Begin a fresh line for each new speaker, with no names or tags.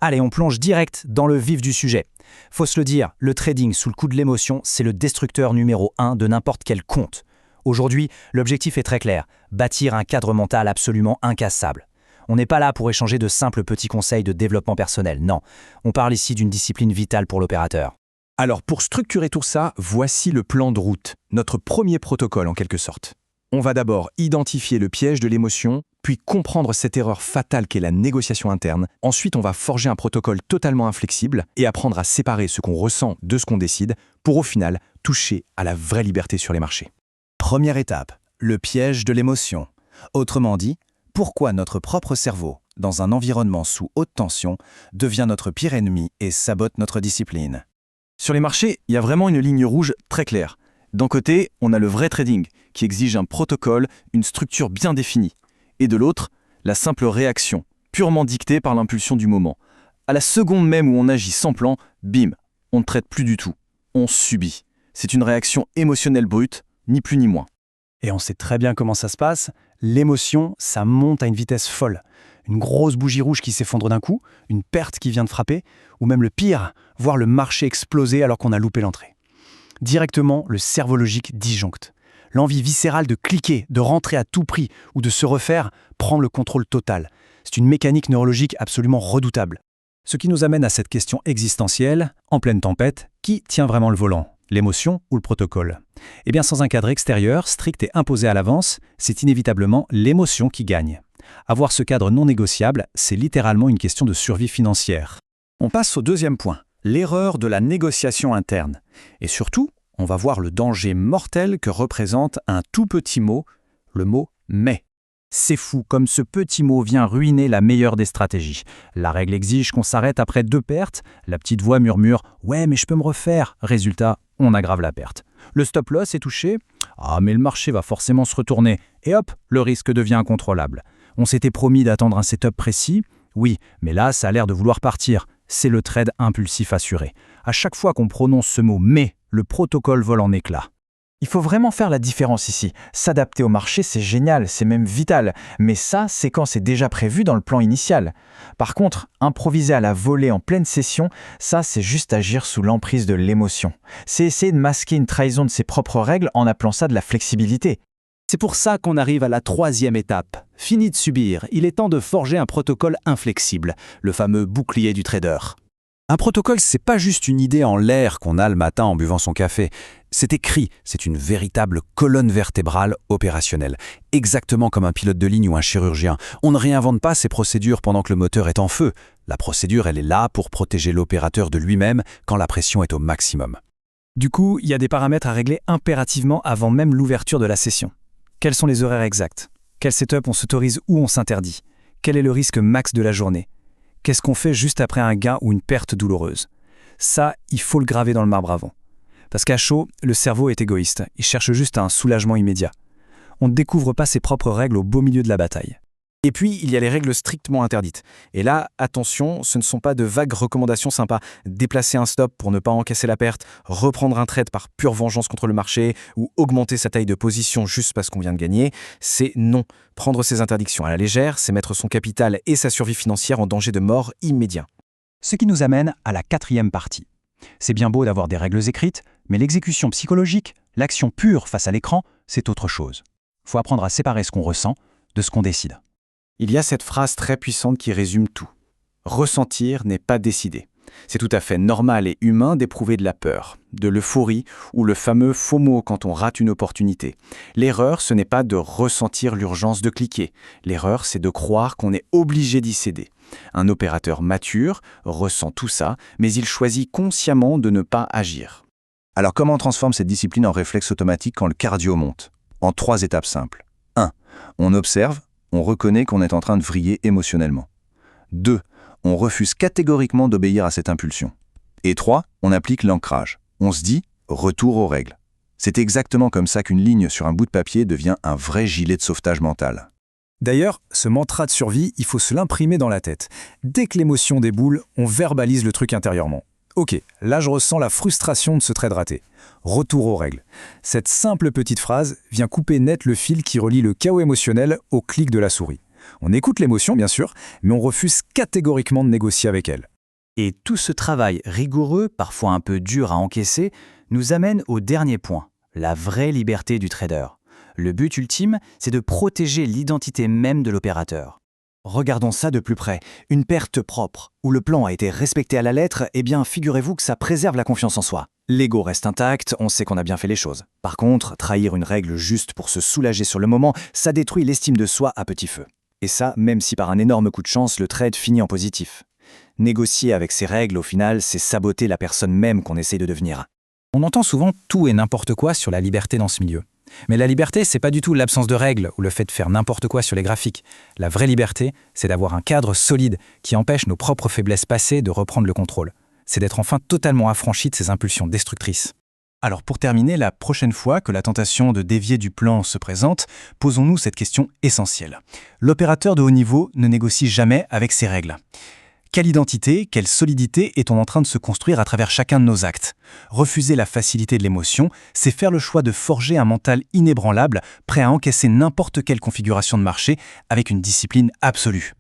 Allez, on plonge direct dans le vif du sujet. Faut se le dire, le trading sous le coup de l'émotion, c'est le destructeur numéro 1 de n'importe quel compte. Aujourd'hui, l'objectif est très clair, bâtir un cadre mental absolument incassable. On n'est pas là pour échanger de simples petits conseils de développement personnel, non. On parle ici d'une discipline vitale pour l'opérateur.
Alors pour structurer tout ça, voici le plan de route, notre premier protocole en quelque sorte. On va d'abord identifier le piège de l'émotion, puis comprendre cette erreur fatale qu'est la négociation interne. Ensuite, on va forger un protocole totalement inflexible et apprendre à séparer ce qu'on ressent de ce qu'on décide pour au final toucher à la vraie liberté sur les marchés.
Première étape, le piège de l'émotion. Autrement dit, pourquoi notre propre cerveau, dans un environnement sous haute tension, devient notre pire ennemi et sabote notre discipline.
Sur les marchés, il y a vraiment une ligne rouge très claire. D'un côté, on a le vrai trading, qui exige un protocole, une structure bien définie. Et de l'autre, la simple réaction, purement dictée par l'impulsion du moment. À la seconde même où on agit sans plan, bim, on ne traite plus du tout. On subit. C'est une réaction émotionnelle brute, ni plus ni moins.
Et on sait très bien comment ça se passe. L'émotion, ça monte à une vitesse folle. Une grosse bougie rouge qui s'effondre d'un coup, une perte qui vient de frapper, ou même le pire, voir le marché exploser alors qu'on a loupé l'entrée. Directement, le cerveau logique disjoncte. L'envie viscérale de cliquer, de rentrer à tout prix ou de se refaire prend le contrôle total. C'est une mécanique neurologique absolument redoutable. Ce qui nous amène à cette question existentielle, en pleine tempête, qui tient vraiment le volant ? L'émotion ou le protocole ? Eh bien, sans un cadre extérieur, strict et imposé à l'avance, c'est inévitablement l'émotion qui gagne. Avoir ce cadre non négociable, c'est littéralement une question de survie financière.
On passe au deuxième point, l'erreur de la négociation interne. Et surtout, on va voir le danger mortel que représente un tout petit mot, le mot « mais ».
C'est fou comme ce petit mot vient ruiner la meilleure des stratégies. La règle exige qu'on s'arrête après 2 pertes, la petite voix murmure « ouais mais je peux me refaire ». Résultat, on aggrave la perte. Le stop loss est touché, ah mais le marché va forcément se retourner, et hop, le risque devient incontrôlable. On s'était promis d'attendre un setup précis, oui, mais là ça a l'air de vouloir partir. C'est le trade impulsif assuré. À chaque fois qu'on prononce ce mot « mais », le protocole vole en éclats.
Il faut vraiment faire la différence ici. S'adapter au marché, c'est génial, c'est même vital. Mais ça, c'est quand c'est déjà prévu dans le plan initial. Par contre, improviser à la volée en pleine session, ça, c'est juste agir sous l'emprise de l'émotion. C'est essayer de masquer une trahison de ses propres règles en appelant ça de la flexibilité.
C'est pour ça qu'on arrive à la 3e étape. Fini de subir, il est temps de forger un protocole inflexible, le fameux bouclier du trader.
Un protocole, c'est pas juste une idée en l'air qu'on a le matin en buvant son café. C'est écrit, c'est une véritable colonne vertébrale opérationnelle. Exactement comme un pilote de ligne ou un chirurgien. On ne réinvente pas ces procédures pendant que le moteur est en feu. La procédure, elle est là pour protéger l'opérateur de lui-même quand la pression est au maximum.
Du coup, il y a des paramètres à régler impérativement avant même l'ouverture de la session. Quels sont les horaires exacts ? Quel setup on s'autorise ou on s'interdit ? Quel est le risque max de la journée ? Qu'est-ce qu'on fait juste après un gain ou une perte douloureuse ? Ça, il faut le graver dans le marbre avant. Parce qu'à chaud, le cerveau est égoïste. Il cherche juste un soulagement immédiat. On ne découvre pas ses propres règles au beau milieu de la bataille.
Et puis, il y a les règles strictement interdites. Et là, attention, ce ne sont pas de vagues recommandations sympas. Déplacer un stop pour ne pas encaisser la perte, reprendre un trade par pure vengeance contre le marché ou augmenter sa taille de position juste parce qu'on vient de gagner, c'est non. Prendre ces interdictions à la légère, c'est mettre son capital et sa survie financière en danger de mort immédiat.
Ce qui nous amène à la 4e partie. C'est bien beau d'avoir des règles écrites, mais l'exécution psychologique, l'action pure face à l'écran, c'est autre chose. Faut apprendre à séparer ce qu'on ressent de ce qu'on décide.
Il y a cette phrase très puissante qui résume tout. Ressentir n'est pas décider. C'est tout à fait normal et humain d'éprouver de la peur, de l'euphorie ou le fameux FOMO quand on rate une opportunité. L'erreur, ce n'est pas de ressentir l'urgence de cliquer. L'erreur, c'est de croire qu'on est obligé d'y céder. Un opérateur mature ressent tout ça, mais il choisit consciemment de ne pas agir.
Alors comment on transforme cette discipline en réflexe automatique quand le cardio monte ? En 3 étapes simples. 1. On observe, on reconnaît qu'on est en train de vriller émotionnellement. 2. On refuse catégoriquement d'obéir à cette impulsion. Et 3. On applique l'ancrage. On se dit « retour aux règles ». C'est exactement comme ça qu'une ligne sur un bout de papier devient un vrai gilet de sauvetage mental.
D'ailleurs, ce mantra de survie, il faut se l'imprimer dans la tête. Dès que l'émotion déboule, on verbalise le truc intérieurement. Ok, là je ressens la frustration de ce trade raté. Retour aux règles. Cette simple petite phrase vient couper net le fil qui relie le chaos émotionnel au clic de la souris.
On écoute l'émotion, bien sûr, mais on refuse catégoriquement de négocier avec elle.
Et tout ce travail rigoureux, parfois un peu dur à encaisser, nous amène au dernier point, la vraie liberté du trader. Le but ultime, c'est de protéger l'identité même de l'opérateur. Regardons ça de plus près. Une perte propre, où le plan a été respecté à la lettre, eh bien figurez-vous que ça préserve la confiance en soi. L'ego reste intact, on sait qu'on a bien fait les choses. Par contre, trahir une règle juste pour se soulager sur le moment, ça détruit l'estime de soi à petit feu. Et ça, même si par un énorme coup de chance, le trade finit en positif. Négocier avec ces règles, au final, c'est saboter la personne même qu'on essaye de devenir.
On entend souvent tout et n'importe quoi sur la liberté dans ce milieu. Mais la liberté, c'est pas du tout l'absence de règles ou le fait de faire n'importe quoi sur les graphiques. La vraie liberté, c'est d'avoir un cadre solide qui empêche nos propres faiblesses passées de reprendre le contrôle. C'est d'être enfin totalement affranchi de ces impulsions destructrices.
Alors pour terminer, la prochaine fois que la tentation de dévier du plan se présente, posons-nous cette question essentielle. L'opérateur de haut niveau ne négocie jamais avec ses règles. Quelle identité, quelle solidité est-on en train de se construire à travers chacun de nos actes? Refuser la facilité de l'émotion, c'est faire le choix de forger un mental inébranlable, prêt à encaisser n'importe quelle configuration de marché avec une discipline absolue.